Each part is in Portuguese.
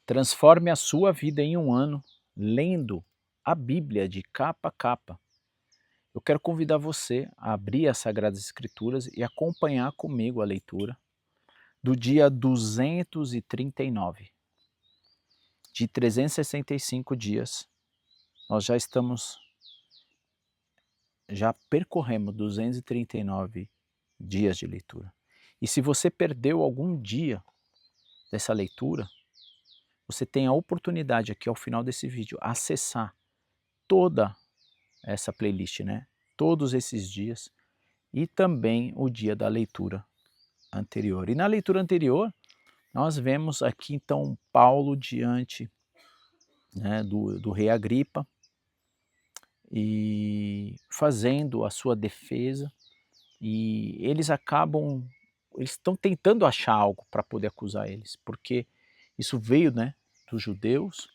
Transforme a sua vida em um ano lendo a Bíblia de capa a capa. Eu quero convidar você a abrir as Sagradas Escrituras e acompanhar comigo a leitura do dia 239. De 365 dias, nós já percorremos 239 dias de leitura. E se você perdeu algum dia dessa leitura, você tem a oportunidade aqui ao final desse vídeo acessar toda essa playlist, né? Todos esses dias e também o dia da leitura anterior. E na leitura anterior, nós vemos aqui então Paulo diante, né, do rei Agripa e fazendo a sua defesa, e eles estão tentando achar algo para poder acusar eles, porque isso veio, né, dos judeus,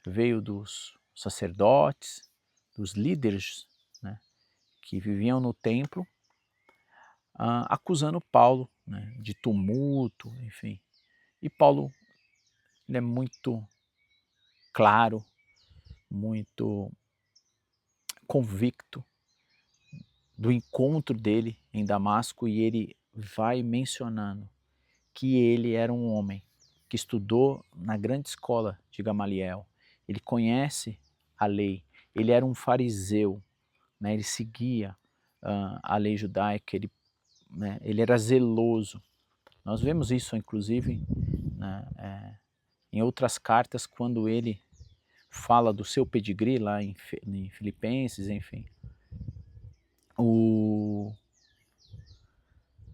veio dos sacerdotes, dos líderes, né, que viviam no templo, acusando Paulo, né, de tumulto, enfim. E Paulo, ele é muito claro, muito convicto do encontro dele em Damasco, e ele vai mencionando que ele era um homem que estudou na grande escola de Gamaliel, ele conhece a lei, ele era um fariseu, né, ele seguia a lei judaica, né, ele era zeloso. Nós vemos isso inclusive, né, em outras cartas, quando ele fala do seu pedigree lá em Filipenses, enfim.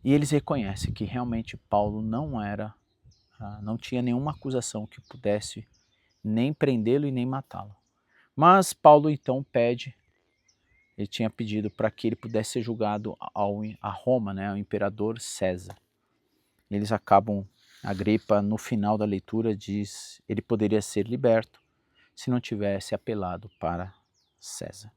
E eles reconhecem que realmente Paulo não tinha nenhuma acusação que pudesse nem prendê-lo e nem matá-lo. Mas Paulo então ele tinha pedido para que ele pudesse ser julgado a Roma, né, ao imperador César. Eles acabam, Agripa no final da leitura diz, ele poderia ser liberto se não tivesse apelado para César.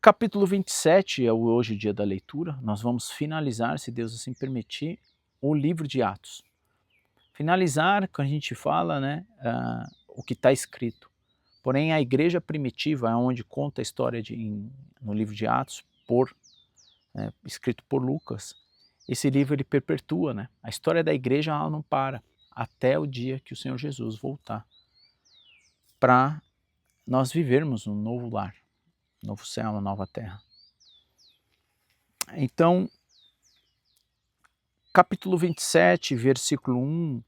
Capítulo 27 é hoje o dia da leitura. Nós vamos finalizar, se Deus assim permitir, o livro de Atos. Finalizar, quando a gente fala, né, o que está escrito. Porém, a igreja primitiva, onde conta a história no livro de Atos, escrito por Lucas, esse livro ele perpetua, né? A história da igreja ela não para até o dia que o Senhor Jesus voltar, para nós vivermos um novo lar, um novo céu, uma nova terra. Então, capítulo 27, versículo 1,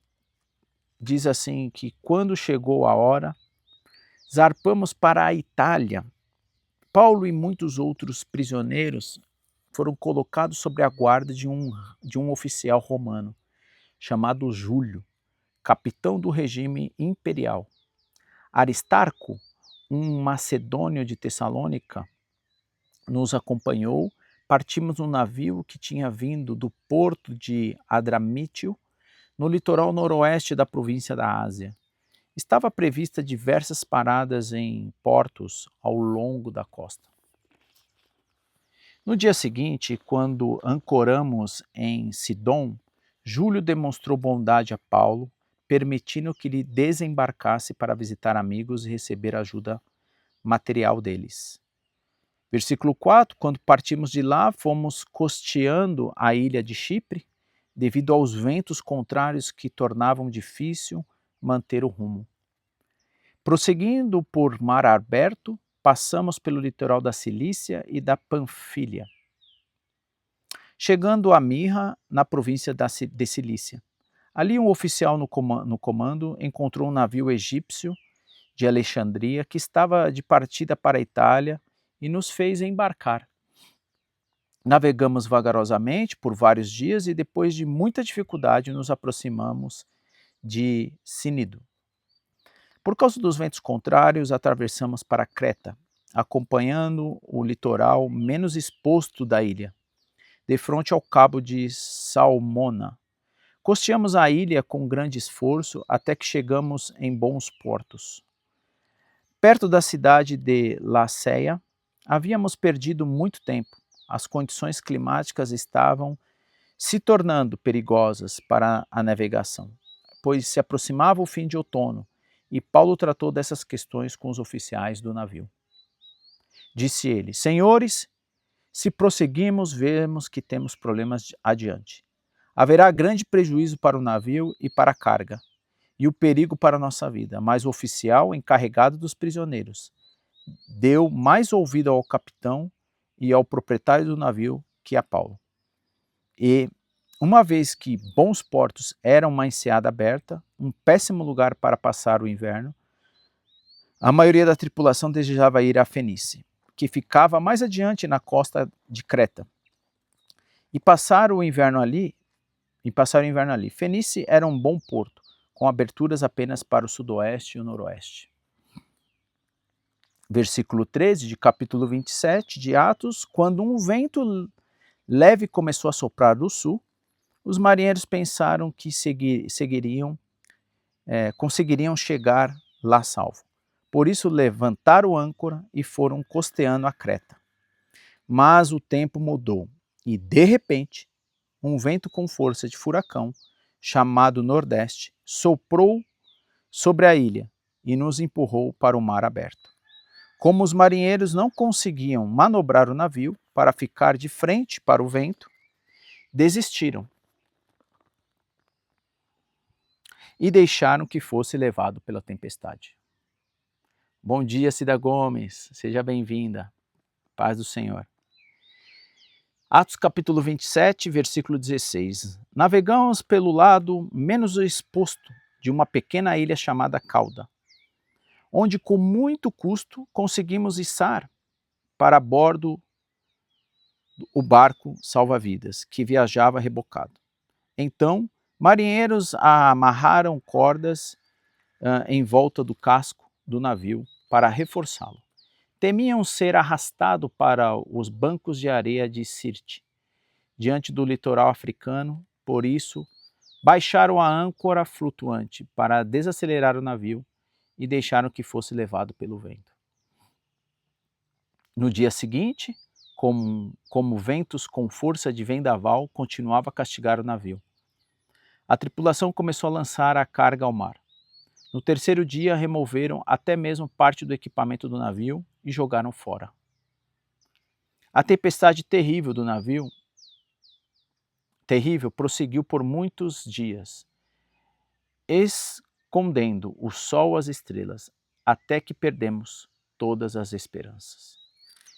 diz assim que quando chegou a hora, zarpamos para a Itália. Paulo e muitos outros prisioneiros foram colocados sob a guarda de um oficial romano, chamado Júlio, capitão do regime imperial. Aristarco, um macedônio de Tessalônica, nos acompanhou. Partimos num navio que tinha vindo do porto de Adramítio, no litoral noroeste da província da Ásia. Estava prevista diversas paradas em portos ao longo da costa. No dia seguinte, quando ancoramos em Sidom, Júlio demonstrou bondade a Paulo, permitindo que ele desembarcasse para visitar amigos e receber ajuda material deles. Versículo 4, quando partimos de lá, fomos costeando a ilha de Chipre, devido aos ventos contrários que tornavam difícil manter o rumo. Prosseguindo por mar aberto, passamos pelo litoral da Cilícia e da Panfilha, chegando a Mirra, na província de Cilícia. Ali um oficial no comando encontrou um navio egípcio de Alexandria que estava de partida para a Itália e nos fez embarcar. Navegamos vagarosamente por vários dias e depois de muita dificuldade nos aproximamos de Cnído. Por causa dos ventos contrários, atravessamos para Creta, acompanhando o litoral menos exposto da ilha, de frente ao cabo de Salmona. Costeamos a ilha com grande esforço até que chegamos em bons portos. Perto da cidade de Laceia, havíamos perdido muito tempo. As condições climáticas estavam se tornando perigosas para a navegação. pois se aproximava o fim de outono, e Paulo tratou dessas questões com os oficiais do navio. Disse ele: Senhores, se prosseguirmos, vemos que temos problemas adiante. Haverá grande prejuízo para o navio e para a carga, e o perigo para a nossa vida. Mas o oficial encarregado dos prisioneiros deu mais ouvido ao capitão e ao proprietário do navio que a Paulo. E, uma vez que bons portos eram uma enseada aberta, um péssimo lugar para passar o inverno, a maioria da tripulação desejava ir a Fenícia, que ficava mais adiante na costa de Creta, e passar o inverno ali. Fenícia era um bom porto, com aberturas apenas para o sudoeste e o noroeste. Versículo 13 de capítulo 27 de Atos: quando um vento leve começou a soprar do sul, os marinheiros pensaram que conseguiriam chegar lá salvo. Por isso levantaram âncora e foram costeando a Creta. Mas o tempo mudou e, de repente, um vento com força de furacão, chamado Nordeste, soprou sobre a ilha e nos empurrou para o mar aberto. Como os marinheiros não conseguiam manobrar o navio para ficar de frente para o vento, desistiram e deixaram que fosse levado pela tempestade. Bom dia, Cida Gomes, seja bem-vinda, paz do Senhor. Atos capítulo 27, versículo 16. Navegamos pelo lado menos exposto de uma pequena ilha chamada Cauda, onde com muito custo conseguimos içar para bordo o barco salva-vidas, que viajava rebocado. Então, marinheiros amarraram cordas em volta do casco do navio para reforçá-lo. Temiam ser arrastado para os bancos de areia de Sirte, diante do litoral africano, por isso baixaram a âncora flutuante para desacelerar o navio e deixaram que fosse levado pelo vento. No dia seguinte, como ventos com força de vendaval continuava a castigar o navio, a tripulação começou a lançar a carga ao mar. No terceiro dia, removeram até mesmo parte do equipamento do navio e jogaram fora. A tempestade terrível do navio prosseguiu por muitos dias, escondendo o sol às estrelas, até que perdemos todas as esperanças.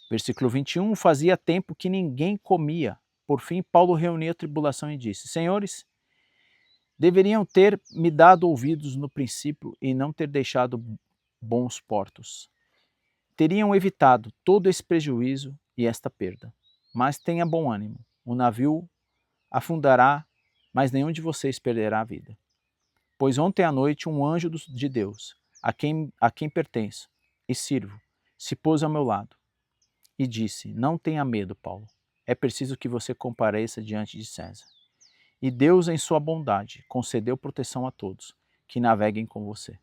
Versículo 21, fazia tempo que ninguém comia. Por fim, Paulo reuniu a tribulação e disse: Senhores, deveriam ter me dado ouvidos no princípio e não ter deixado bons portos. Teriam evitado todo esse prejuízo e esta perda. Mas tenha bom ânimo, o navio afundará, mas nenhum de vocês perderá a vida. Pois ontem à noite um anjo de Deus, a quem pertenço e sirvo, se pôs ao meu lado e disse: Não tenha medo, Paulo, é preciso que você compareça diante de César. E Deus, em sua bondade, concedeu proteção a todos que naveguem com você.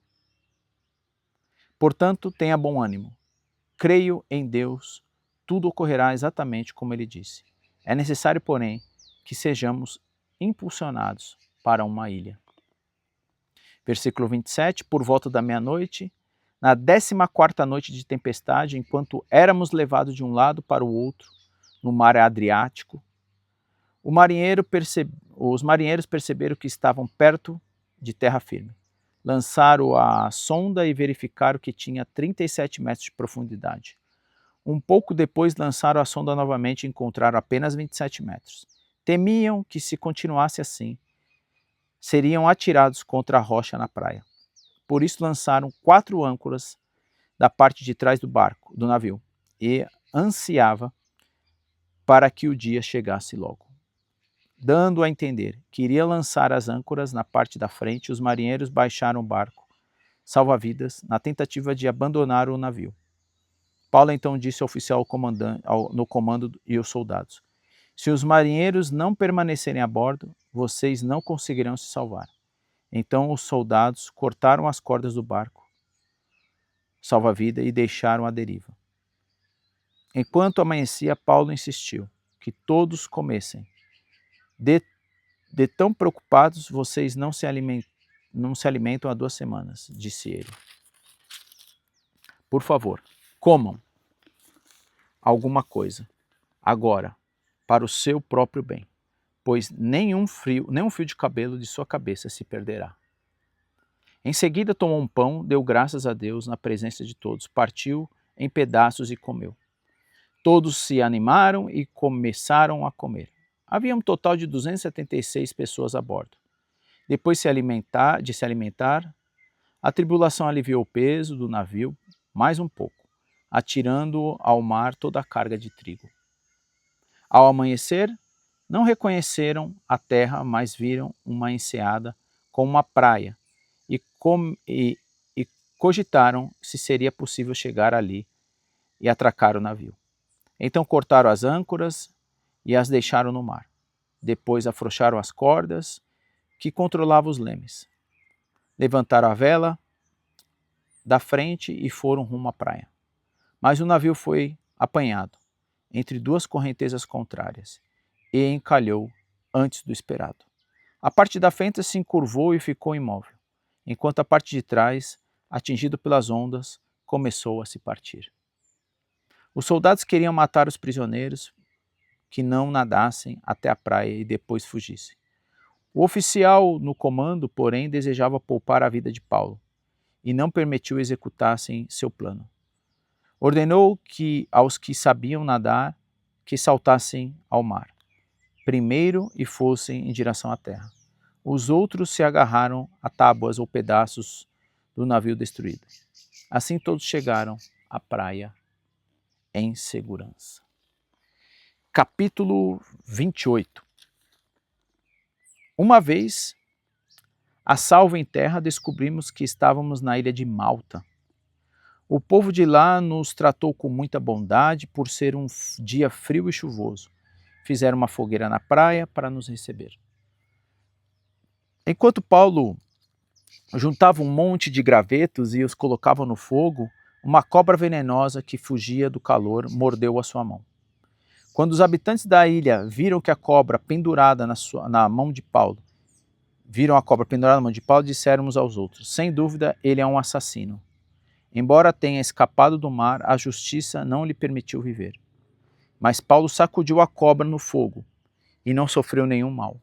Portanto, tenha bom ânimo. Creio em Deus, tudo ocorrerá exatamente como ele disse. É necessário, porém, que sejamos impulsionados para uma ilha. Versículo 27, por volta da meia-noite, na 14ª noite de tempestade, enquanto éramos levados de um lado para o outro, no mar Adriático, os marinheiros perceberam que estavam perto de terra firme. Lançaram a sonda e verificaram que tinha 37 metros de profundidade. Um pouco depois lançaram a sonda novamente e encontraram apenas 27 metros. Temiam que, se continuasse assim, seriam atirados contra a rocha na praia. Por isso lançaram 4 âncoras da parte de trás do navio, e ansiava para que o dia chegasse logo. Dando a entender que iria lançar as âncoras na parte da frente, os marinheiros baixaram o barco salva-vidas na tentativa de abandonar o navio. Paulo então disse ao oficial no comando e aos soldados: Se os marinheiros não permanecerem a bordo, vocês não conseguirão se salvar. Então os soldados cortaram as cordas do barco salva-vida e deixaram a deriva. Enquanto amanhecia, Paulo insistiu que todos comessem. De tão preocupados, vocês não se não se alimentam há 2 semanas, disse ele. Por favor, comam alguma coisa, agora, para o seu próprio bem, pois nenhum fio de cabelo de sua cabeça se perderá. Em seguida tomou um pão, deu graças a Deus na presença de todos, partiu em pedaços e comeu. Todos se animaram e começaram a comer. Havia um total de 276 pessoas a bordo. Depois de se alimentar, a tribulação aliviou o peso do navio mais um pouco, atirando ao mar toda a carga de trigo. Ao amanhecer, não reconheceram a terra, mas viram uma enseada com uma praia e cogitaram se seria possível chegar ali e atracar o navio. Então cortaram as âncoras e as deixaram no mar. Depois afrouxaram as cordas que controlavam os lemes. Levantaram a vela da frente e foram rumo à praia. Mas o navio foi apanhado entre 2 correntezas contrárias e encalhou antes do esperado. A parte da frente se encurvou e ficou imóvel, enquanto a parte de trás, atingido pelas ondas, começou a se partir. Os soldados queriam matar os prisioneiros que não nadassem até a praia e depois fugissem. O oficial no comando, porém, desejava poupar a vida de Paulo e não permitiu executassem seu plano. Ordenou que aos que sabiam nadar que saltassem ao mar primeiro e fossem em direção à terra. Os outros se agarraram a tábuas ou pedaços do navio destruído. Assim todos chegaram à praia em segurança. Capítulo 28. Uma vez, a salvo em terra, descobrimos que estávamos na ilha de Malta. O povo de lá nos tratou com muita bondade por ser um dia frio e chuvoso. Fizeram uma fogueira na praia para nos receber. Enquanto Paulo juntava um monte de gravetos e os colocava no fogo, uma cobra venenosa que fugia do calor mordeu a sua mão. Quando os habitantes da ilha viram que a cobra pendurada na mão de Paulo, disseram uns aos outros: sem dúvida, ele é um assassino. Embora tenha escapado do mar, a justiça não lhe permitiu viver. Mas Paulo sacudiu a cobra no fogo e não sofreu nenhum mal.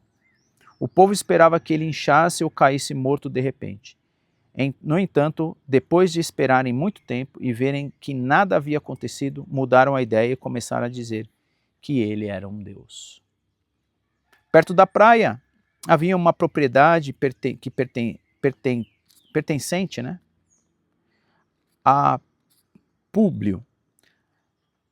O povo esperava que ele inchasse ou caísse morto de repente. No entanto, depois de esperarem muito tempo e verem que nada havia acontecido, mudaram a ideia e começaram a dizer que ele era um deus. Perto da praia havia uma propriedade pertencente a Públio,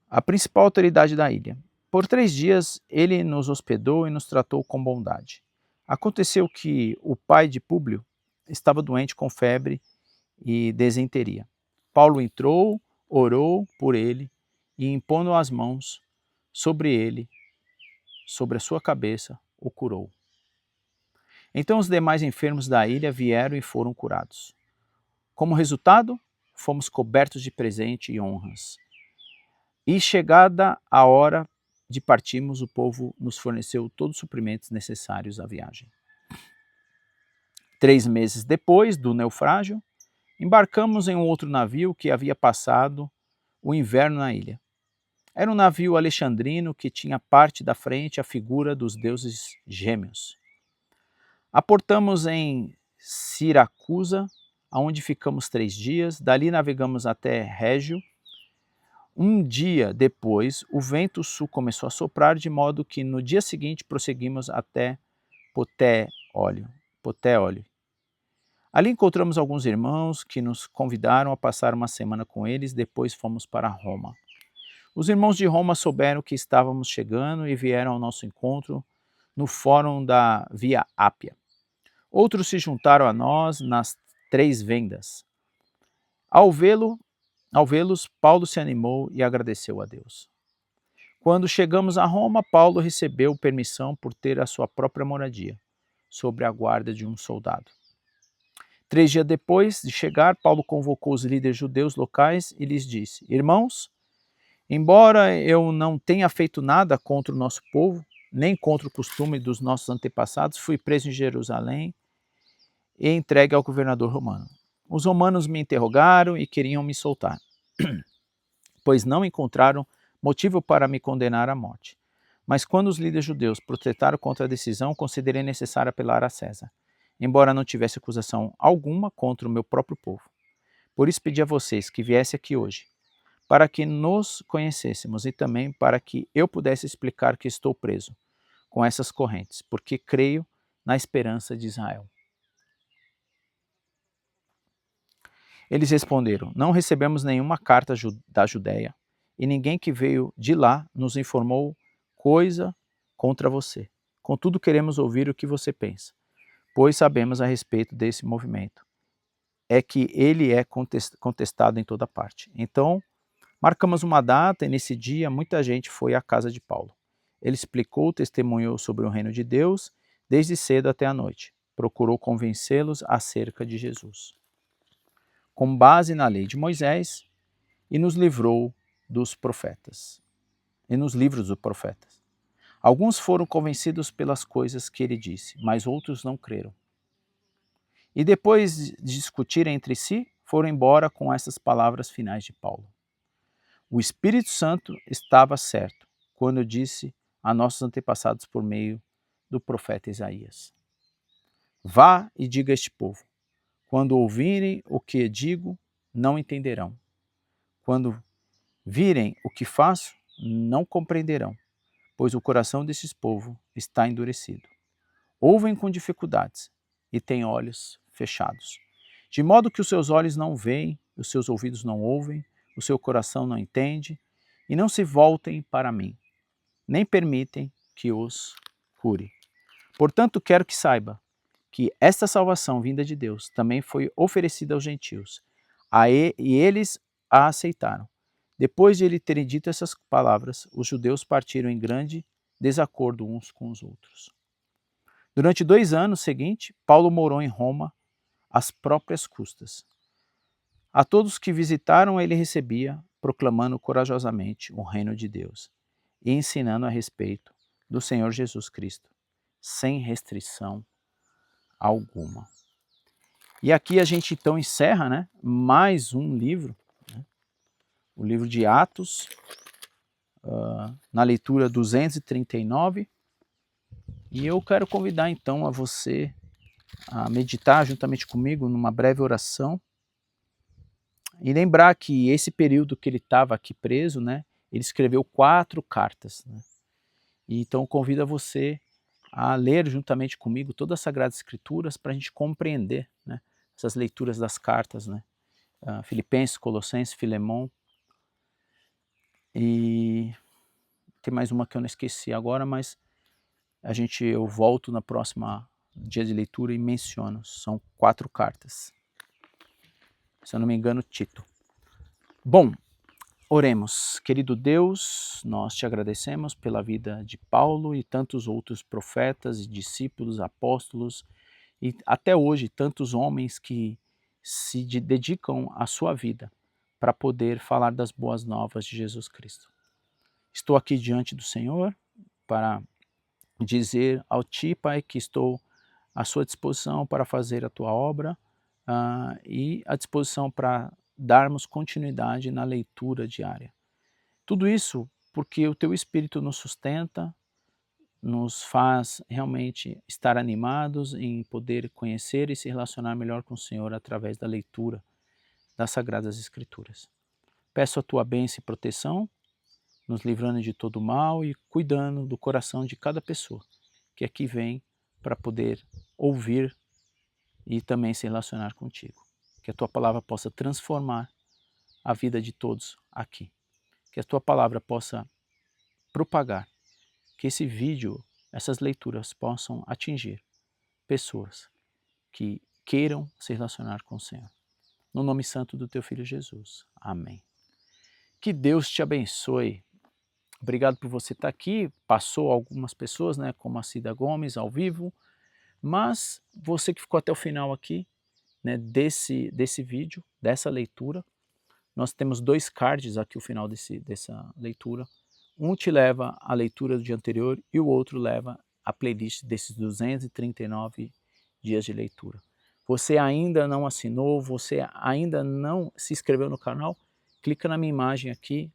a principal autoridade da ilha. Por 3 dias ele nos hospedou e nos tratou com bondade. Aconteceu que o pai de Públio estava doente com febre e desenteria. Paulo entrou, orou por ele e, impondo as mãos sobre ele, sobre a sua cabeça, o curou. Então os demais enfermos da ilha vieram e foram curados. Como resultado, fomos cobertos de presente e honras. E chegada a hora de partirmos, o povo nos forneceu todos os suprimentos necessários à viagem. 3 meses depois do naufrágio, embarcamos em um outro navio que havia passado o inverno na ilha. Era um navio alexandrino que tinha parte da frente a figura dos deuses gêmeos. Aportamos em Siracusa, onde ficamos 3 dias. Dali navegamos até Régio. Um dia depois, o vento sul começou a soprar, de modo que no dia seguinte prosseguimos até Puteoli. Ali encontramos alguns irmãos que nos convidaram a passar uma semana com eles, depois fomos para Roma. Os irmãos de Roma souberam que estávamos chegando e vieram ao nosso encontro no fórum da Via Ápia. Outros se juntaram a nós nas 3 vendas. Ao vê-los, Paulo se animou e agradeceu a Deus. Quando chegamos a Roma, Paulo recebeu permissão por ter a sua própria moradia, sob a guarda de um soldado. 3 dias depois de chegar, Paulo convocou os líderes judeus locais e lhes disse: Irmãos, embora eu não tenha feito nada contra o nosso povo, nem contra o costume dos nossos antepassados, fui preso em Jerusalém e entregue ao governador romano. Os romanos me interrogaram e queriam me soltar, pois não encontraram motivo para me condenar à morte. Mas quando os líderes judeus protestaram contra a decisão, considerei necessário apelar a César, embora não tivesse acusação alguma contra o meu próprio povo. Por isso pedi a vocês que viesse aqui hoje, para que nos conhecêssemos e também para que eu pudesse explicar que estou preso com essas correntes, porque creio na esperança de Israel. Eles responderam: não recebemos nenhuma carta da Judéia, e ninguém que veio de lá nos informou coisa contra você. Contudo, queremos ouvir o que você pensa, pois sabemos a respeito desse movimento. É que ele é contestado em toda parte. Então, marcamos uma data e nesse dia muita gente foi à casa de Paulo. Ele explicou, testemunhou sobre o reino de Deus, desde cedo até a noite. Procurou convencê-los acerca de Jesus, com base na lei de Moisés, e nos livrou dos profetas. E nos livros dos profetas. Alguns foram convencidos pelas coisas que ele disse, mas outros não creram. E depois de discutirem entre si, foram embora com essas palavras finais de Paulo. O Espírito Santo estava certo quando disse a nossos antepassados por meio do profeta Isaías: vá e diga a este povo, quando ouvirem o que digo, não entenderão. Quando virem o que faço, não compreenderão, pois o coração desses povos está endurecido. Ouvem com dificuldades e têm olhos fechados, de modo que os seus olhos não veem, os seus ouvidos não ouvem, o seu coração não entende, e não se voltem para mim, nem permitem que os cure. Portanto, quero que saiba que esta salvação vinda de Deus também foi oferecida aos gentios, e eles a aceitaram. Depois de ele terem dito essas palavras, os judeus partiram em grande desacordo uns com os outros. Durante 2 anos seguintes, Paulo morou em Roma às próprias custas. A todos que visitaram, ele recebia, proclamando corajosamente o reino de Deus e ensinando a respeito do Senhor Jesus Cristo, sem restrição alguma. E aqui a gente então encerra, né, mais um livro, né, o livro de Atos, na leitura 239. E eu quero convidar então a você a meditar juntamente comigo numa breve oração e lembrar que esse período que ele estava aqui preso, né, ele escreveu 4 cartas. Né? E então convido a você a ler juntamente comigo todas as Sagradas Escrituras para a gente compreender, né, essas leituras das cartas, né? Filipenses, Colossenses, Filemão. E tem mais uma que eu não esqueci agora, mas eu volto na próxima dia de leitura e menciono. São 4 cartas. Se eu não me engano, Tito. Bom, oremos. Querido Deus, nós te agradecemos pela vida de Paulo e tantos outros profetas e discípulos, apóstolos e até hoje tantos homens que se dedicam à sua vida para poder falar das boas novas de Jesus Cristo. Estou aqui diante do Senhor para dizer ao Ti, Pai, que estou à sua disposição para fazer a Tua obra e à disposição para darmos continuidade na leitura diária. Tudo isso porque o Teu Espírito nos sustenta, nos faz realmente estar animados em poder conhecer e se relacionar melhor com o Senhor através da leitura das Sagradas Escrituras. Peço a Tua bênção e proteção, nos livrando de todo mal e cuidando do coração de cada pessoa que aqui vem para poder ouvir e também se relacionar contigo. Que a Tua palavra possa transformar a vida de todos aqui. Que a Tua palavra possa propagar, que esse vídeo, essas leituras possam atingir pessoas que queiram se relacionar com o Senhor. No nome santo do Teu Filho Jesus. Amém. Que Deus te abençoe. Obrigado por você estar aqui. Passou algumas pessoas, né, como a Cida Gomes, ao vivo, mas você que ficou até o final aqui, né, desse vídeo, dessa leitura, nós temos 2 cards aqui ao final dessa leitura. Um te leva à leitura do dia anterior e o outro leva à playlist desses 239 dias de leitura. você ainda não assinou, você ainda não se inscreveu no canal, clica na minha imagem aqui,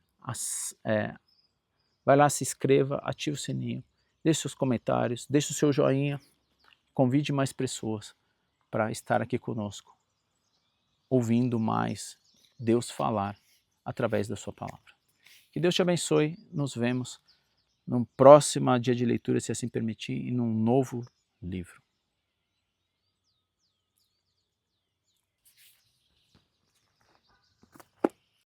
vai lá, se inscreva, ative o sininho, deixe seus comentários, deixe o seu joinha, convide mais pessoas para estar aqui conosco, ouvindo mais Deus falar através da sua palavra. Que Deus te abençoe, nos vemos no próximo dia de leitura, se assim permitir, e num novo livro.